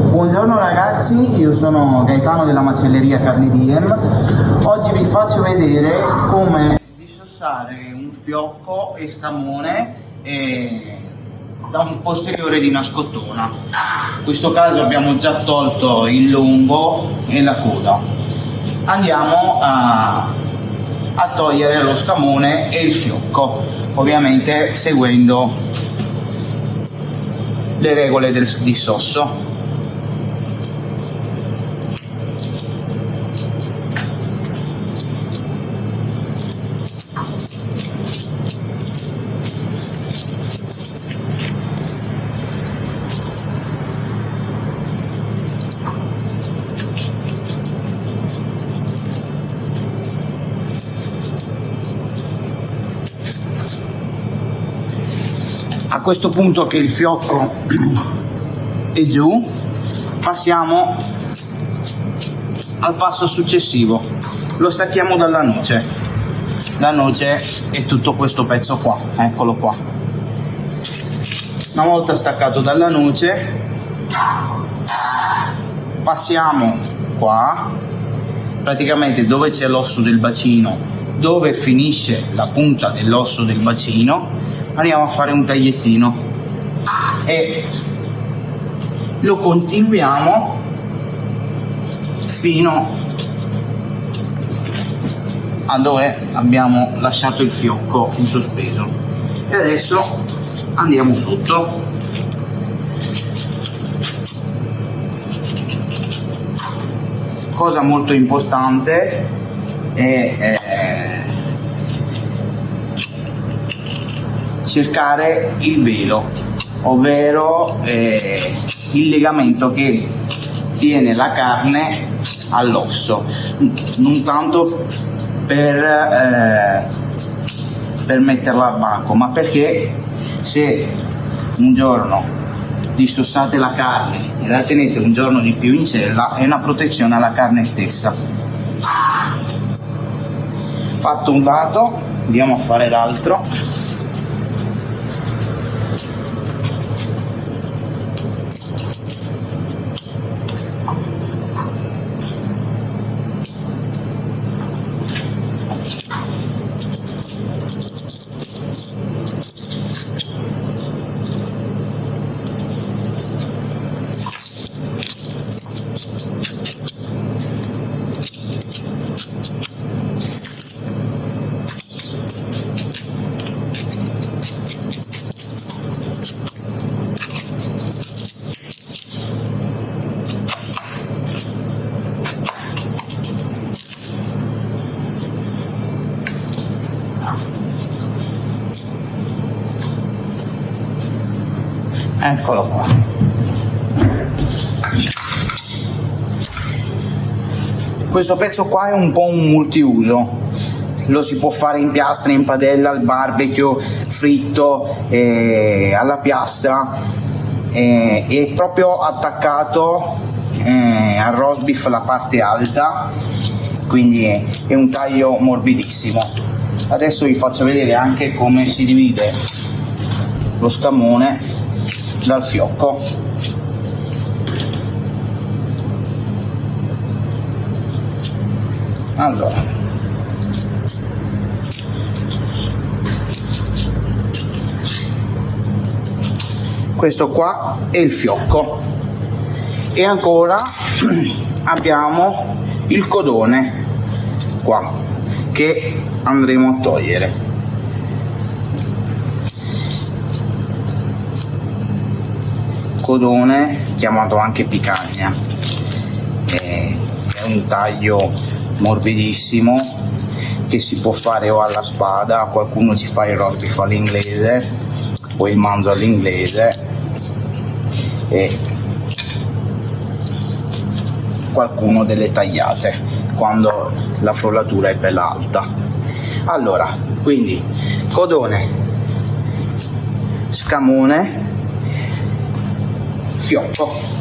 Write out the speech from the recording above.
Buongiorno ragazzi, io sono Gaetano della macelleria Carni Diem. Oggi vi faccio vedere come dissossare un fiocco e scamone da un posteriore di una scottona. In questo caso abbiamo già tolto il lombo e la coda. Andiamo a togliere lo scamone e il fiocco, ovviamente seguendo le regole del dissosso. A questo punto che il fiocco è giù, passiamo al passo successivo, lo stacchiamo dalla noce. La noce è tutto questo pezzo qua, eccolo qua. Una volta staccato dalla noce, passiamo qua, praticamente dove c'è l'osso del bacino, dove finisce la punta dell'osso del bacino, andiamo a fare un tagliettino e lo continuiamo fino a dove abbiamo lasciato il fiocco in sospeso. E adesso andiamo sotto. Cosa molto importante è cercare il velo, ovvero il legamento che tiene la carne all'osso, non tanto per metterla a banco, ma perché se un giorno dissossate la carne e la tenete un giorno di più in cella, è una protezione alla carne stessa. Fatto un lato, andiamo a fare l'altro. Eccolo qua. Questo pezzo qua è un po' un multiuso, lo si può fare in piastra, in padella, al barbecue, fritto, alla piastra, è proprio attaccato al roast beef la parte alta, quindi è un taglio morbidissimo. Adesso vi faccio vedere anche come si divide lo scamone dal fiocco. Allora, questo qua è il fiocco e ancora abbiamo il codone qua che andremo a togliere. Codone, chiamato anche picagna, è un taglio morbidissimo che si può fare o alla spada, qualcuno ci fa il roast beef all'inglese o il manzo all'inglese e qualcuno delle tagliate quando la frollatura è bella alta. Allora, quindi codone, scamone, fiocco.